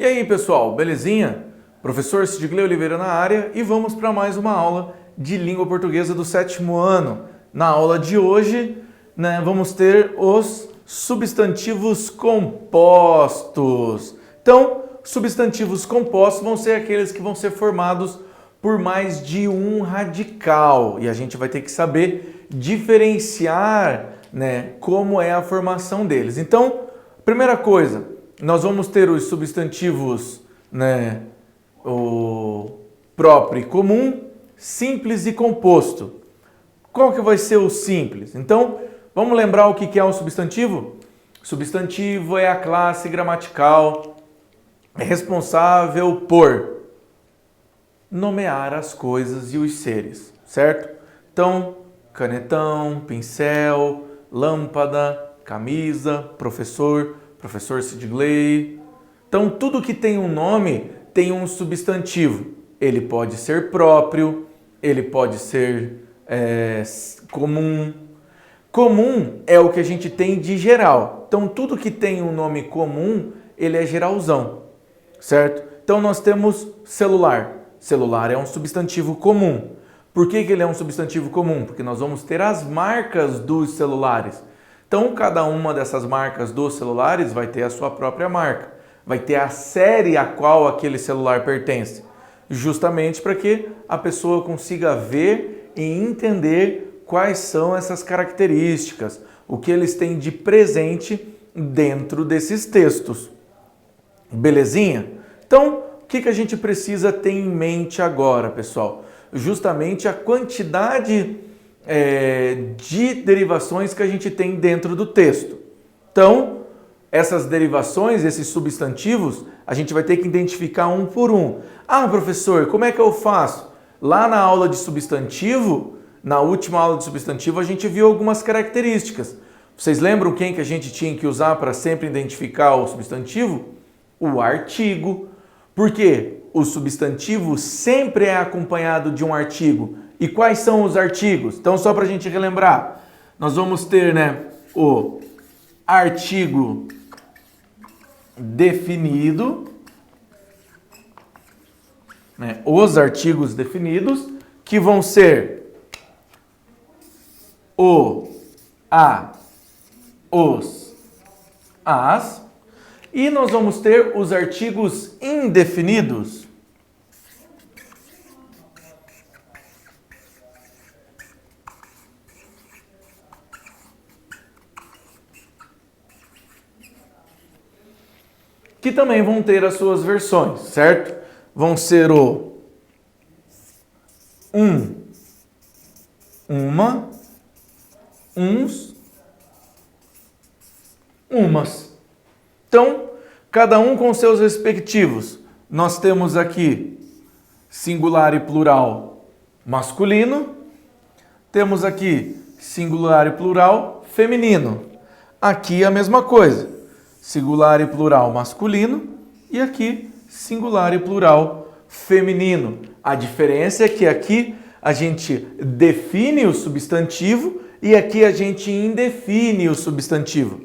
E aí, pessoal, belezinha? Professor Sidgley Oliveira na área e vamos para mais uma aula de língua portuguesa do 7º ano. Na aula de hoje, vamos ter os substantivos compostos. Então, substantivos compostos vão ser aqueles que vão ser formados por mais de um radical. E a gente vai ter que saber diferenciar, como é a formação deles. Então, primeira coisa, nós vamos ter os substantivos, o próprio e comum, simples e composto. Qual que vai ser o simples? Então, vamos lembrar o que é um substantivo? Substantivo é a classe gramatical responsável por nomear as coisas e os seres, certo? Então, canetão, pincel, lâmpada, camisa, professor Sidgley. Então, tudo que tem um nome tem um substantivo. Ele pode ser próprio, ele pode ser comum. Comum é o que a gente tem de geral. Então, tudo que tem um nome comum, ele é geralzão, certo? Então, nós temos celular. Celular é um substantivo comum. Por que ele é um substantivo comum? Porque nós vamos ter as marcas dos celulares. Então, cada uma dessas marcas dos celulares vai ter a sua própria marca. Vai ter a série a qual aquele celular pertence. Justamente para que a pessoa consiga ver e entender quais são essas características, o que eles têm de presente dentro desses textos. Belezinha? Então, o que a gente precisa ter em mente agora, pessoal? Justamente a quantidade de derivações que a gente tem dentro do texto. Então, essas derivações, esses substantivos, a gente vai ter que identificar um por um. Ah, professor, como é que eu faço? Lá na aula de substantivo, na última aula de substantivo, a gente viu algumas características. Vocês lembram quem que a gente tinha que usar para sempre identificar o substantivo? O artigo. Por quê? O substantivo sempre é acompanhado de um artigo. E quais são os artigos? Então, só para a gente relembrar, nós vamos ter o artigo definido, os artigos definidos, que vão ser o, a, os, as, e nós vamos ter os artigos indefinidos. Que também vão ter as suas versões, certo? Vão ser o uma, uns, umas. Então, cada um com seus respectivos. Nós temos aqui singular e plural masculino. Temos aqui singular e plural feminino. Aqui a mesma coisa. Singular e plural masculino e aqui singular e plural feminino. A diferença é que aqui a gente define o substantivo e aqui a gente indefine o substantivo.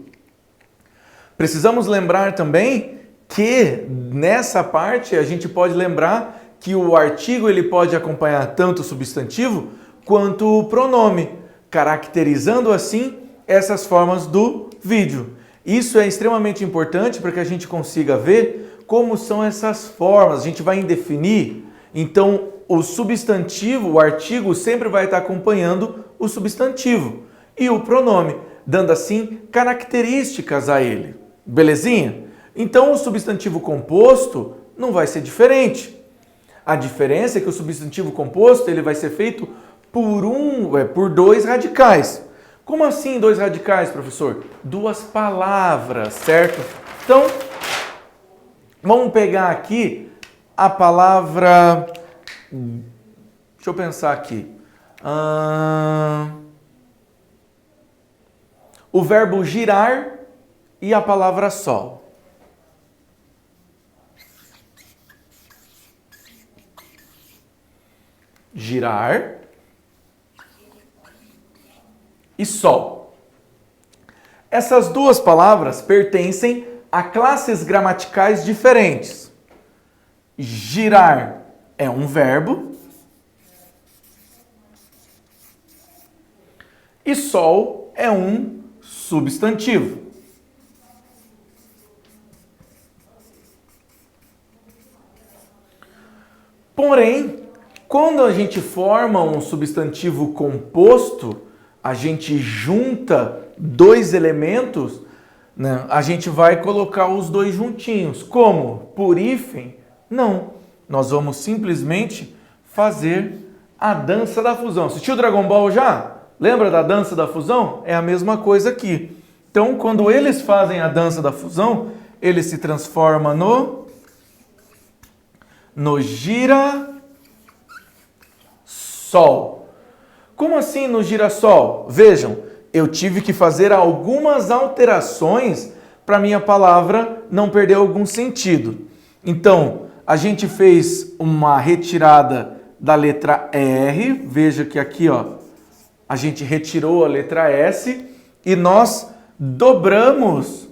Precisamos lembrar também que nessa parte a gente pode lembrar que o artigo ele pode acompanhar tanto o substantivo quanto o pronome, caracterizando assim essas formas do vídeo. Isso é extremamente importante para que a gente consiga ver como são essas formas. A gente vai indefinir, então o substantivo, o artigo sempre vai estar acompanhando o substantivo e o pronome, dando assim características a ele. Belezinha? Então o substantivo composto não vai ser diferente. A diferença é que o substantivo composto ele vai ser feito por dois radicais. Como assim dois radicais, professor? Duas palavras, certo? Então, vamos pegar aqui a palavra... Deixa eu pensar aqui. O verbo girar e a palavra sol. Girar e sol. Essas duas palavras pertencem há classes gramaticais diferentes. Girar é um verbo e sol é um substantivo. Porém, quando a gente forma um substantivo composto, a gente junta dois elementos, né? A gente vai colocar os dois juntinhos. Como? Por hífen? Não. Nós vamos simplesmente fazer a dança da fusão. Assistiu Dragon Ball já? Lembra da dança da fusão? É a mesma coisa aqui. Então, quando eles fazem a dança da fusão, ele se transforma no girassol. Como assim no girassol? Vejam, eu tive que fazer algumas alterações para minha palavra não perder algum sentido. Então, a gente fez uma retirada da letra R. Veja que aqui, ó, a gente retirou a letra S e nós dobramos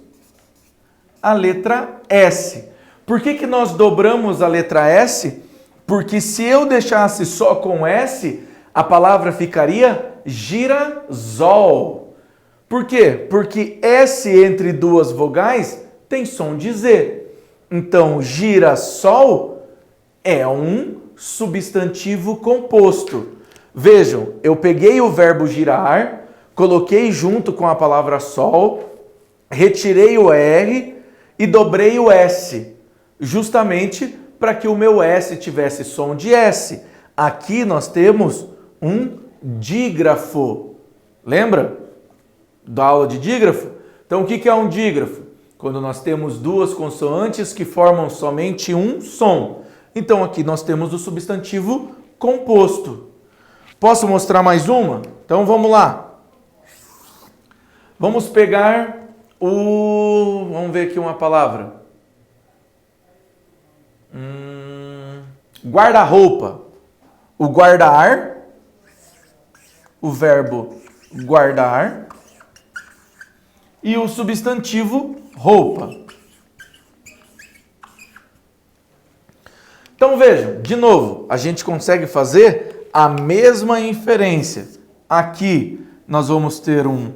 a letra S. Por que nós dobramos a letra S? Porque se eu deixasse só com S, a palavra ficaria girasol. Por quê? Porque S entre duas vogais tem som de Z. Então, girassol é um substantivo composto. Vejam, eu peguei o verbo girar, coloquei junto com a palavra sol, retirei o R e dobrei o S, justamente para que o meu S tivesse som de S. Aqui nós temos um dígrafo. Lembra da aula de dígrafo? Então, o que é um dígrafo? Quando nós temos duas consoantes que formam somente um som. Então, aqui nós temos o substantivo composto. Posso mostrar mais uma? Então, vamos lá. Vamos pegar o... Vamos ver aqui uma palavra. Guarda-roupa. O guardar, o verbo guardar e o substantivo roupa. Então vejam, de novo, a gente consegue fazer a mesma inferência. Aqui nós vamos ter um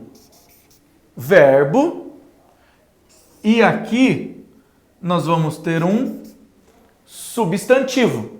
verbo e aqui nós vamos ter um substantivo.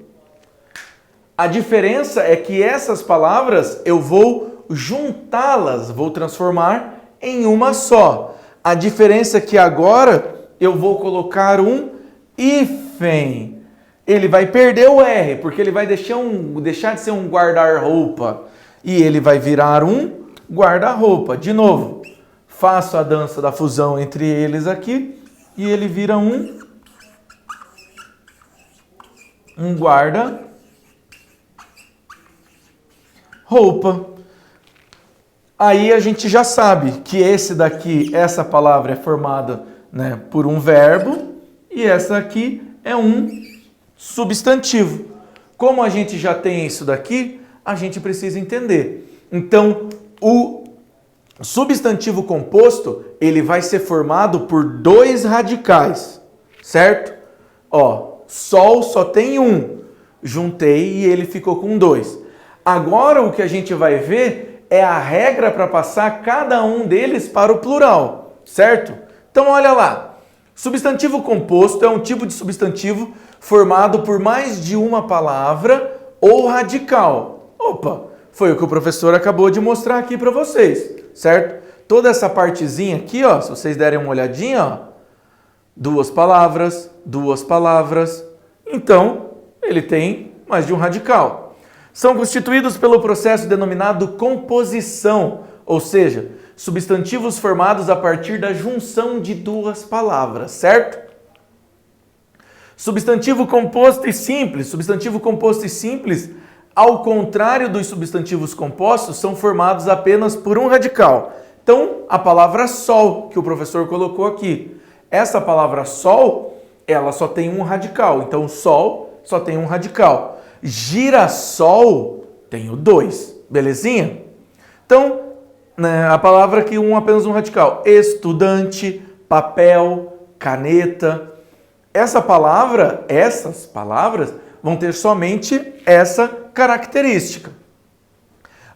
A diferença é que essas palavras eu vou juntá-las, vou transformar em uma só. A diferença é que agora eu vou colocar um hífen. Ele vai perder o R, porque ele vai deixar de ser um guardar-roupa e ele vai virar um guarda-roupa. De novo, faço a dança da fusão entre eles aqui e ele vira um guarda-roupa. Aí a gente já sabe que esse daqui, essa palavra é formada, né, por um verbo e essa aqui é um substantivo. Como a gente já tem isso daqui, a gente precisa entender. Então, o substantivo composto, ele vai ser formado por dois radicais, certo? Ó, sol só tem um, juntei e ele ficou com dois. Agora o que a gente vai ver é a regra para passar cada um deles para o plural, certo? Então olha lá, substantivo composto é um tipo de substantivo formado por mais de uma palavra ou radical. Opa, foi o que o professor acabou de mostrar aqui para vocês, certo? Toda essa partezinha aqui, ó, se vocês derem uma olhadinha, ó, duas palavras, então ele tem mais de um radical. São constituídos pelo processo denominado composição, ou seja, substantivos formados a partir da junção de duas palavras, certo? Substantivo composto e simples. Substantivo composto e simples, ao contrário dos substantivos compostos, são formados apenas por um radical. Então, a palavra sol, que o professor colocou aqui. Essa palavra sol, ela só tem um radical. Então, sol só tem um radical. Girassol, tenho dois. Belezinha? Então, né, a palavra aqui, apenas um radical. Estudante, papel, caneta. Essas palavras vão ter somente essa característica.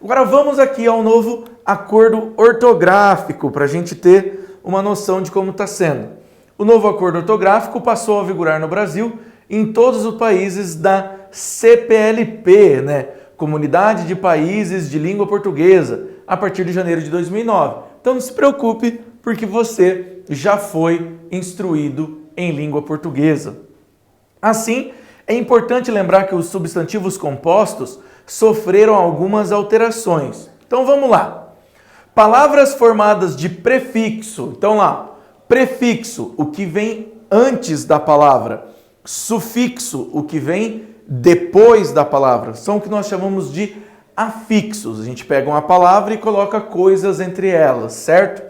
Agora vamos aqui ao novo acordo ortográfico para a gente ter uma noção de como está sendo. O novo acordo ortográfico passou a vigorar no Brasil em todos os países da CPLP, né? Comunidade de Países de Língua Portuguesa, a partir de janeiro de 2009. Então não se preocupe, porque você já foi instruído em língua portuguesa. Assim, é importante lembrar que os substantivos compostos sofreram algumas alterações. Então vamos lá. Palavras formadas de prefixo. Então lá, prefixo, o que vem antes da palavra. Sufixo, o que vem depois da palavra. São o que nós chamamos de afixos. A gente pega uma palavra e coloca coisas entre elas, certo?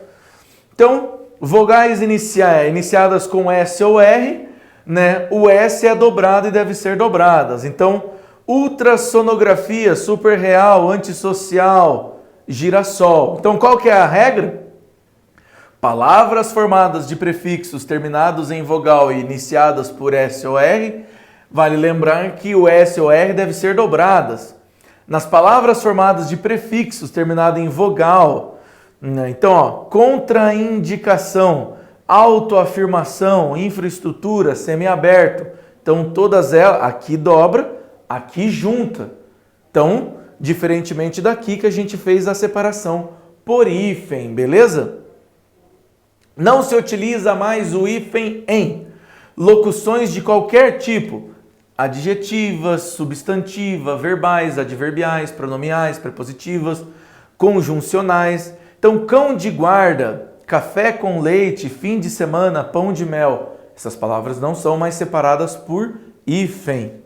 Então, vogais iniciadas com S ou R, né? O S é dobrado e deve ser dobradas. Então, ultrassonografia, super real, antissocial, girassol. Então, qual que é a regra? Palavras formadas de prefixos terminados em vogal e iniciadas por S ou R, vale lembrar que o S ou R deve ser dobradas. Nas palavras formadas de prefixos terminadas em vogal, então, ó, contraindicação, autoafirmação, infraestrutura, semiaberto. Então, todas elas, aqui dobra, aqui junta. Então, diferentemente daqui que a gente fez a separação por hífen, beleza? Não se utiliza mais o hífen em locuções de qualquer tipo. Adjetivas, substantiva, verbais, adverbiais, pronomiais, prepositivas, conjuncionais. Então, cão de guarda, café com leite, fim de semana, pão de mel. Essas palavras não são mais separadas por hífen.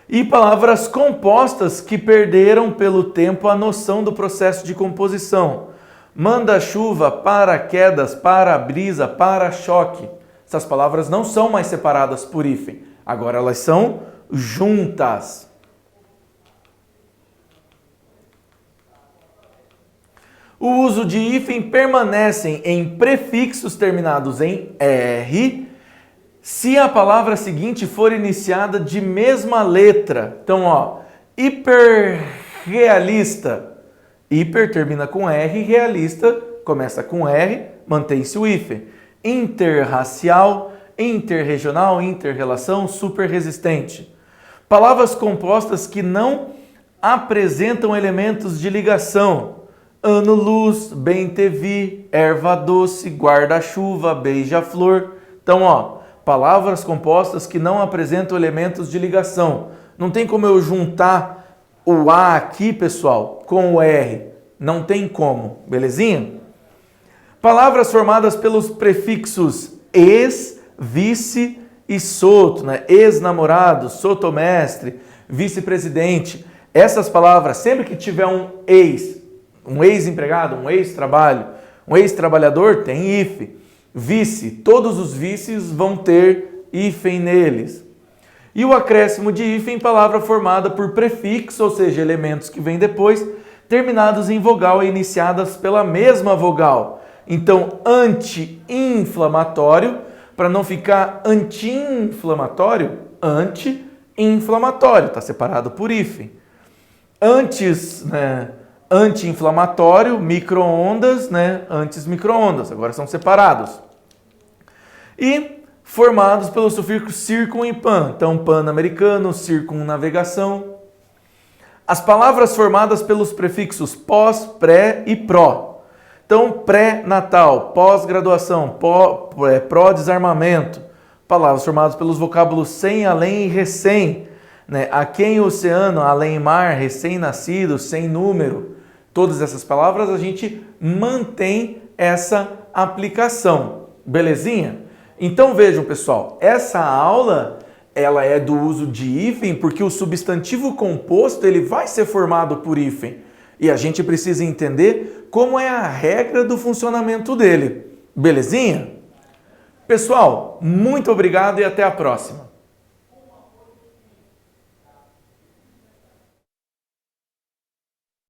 E palavras compostas que perderam pelo tempo a noção do processo de composição. Manda-chuva, paraquedas, para-brisa, para-choque. Essas palavras não são mais separadas por hífen. Agora elas são juntas. O uso de hífen permanece em prefixos terminados em R se a palavra seguinte for iniciada de mesma letra. Então, ó, hiperrealista. Hiper termina com R, realista começa com R, mantém-se o hífen. Interracial, interregional, interrelação, superresistente. Palavras compostas que não apresentam elementos de ligação. Ano-luz, bem-te-vi, erva doce, guarda-chuva, beija-flor. Então, ó, palavras compostas que não apresentam elementos de ligação. Não tem como eu juntar o A aqui, pessoal, com o R. Não tem como, belezinha? Palavras formadas pelos prefixos ex, vice e soto, né? Ex-namorado, sotomestre, vice-presidente. Essas palavras, sempre que tiver um ex-empregado, um ex-trabalho, um ex-trabalhador, tem hífen. Vice, todos os vices vão ter hífen neles. E o acréscimo de hífen, palavra formada por prefixo, ou seja, elementos que vêm depois, terminados em vogal e iniciadas pela mesma vogal. Então, anti-inflamatório, para não ficar anti-inflamatório, anti-inflamatório, está separado por hífen. Antes, né, anti-inflamatório, micro-ondas, né, antes-micro-ondas, agora são separados. E formados pelo sufixo circum e pan. Então, pan-americano, circunnavegação. As palavras formadas pelos prefixos pós, pré e pró. Então, pré-natal, pós-graduação, pró-desarmamento. Palavras formadas pelos vocábulos sem, além e recém. Né? Aquém, oceano, além mar, recém-nascido, sem número. Todas essas palavras a gente mantém essa aplicação. Belezinha? Então vejam, pessoal, essa aula ela é do uso de hífen porque o substantivo composto ele vai ser formado por hífen e a gente precisa entender como é a regra do funcionamento dele. Belezinha? Pessoal, muito obrigado e até a próxima.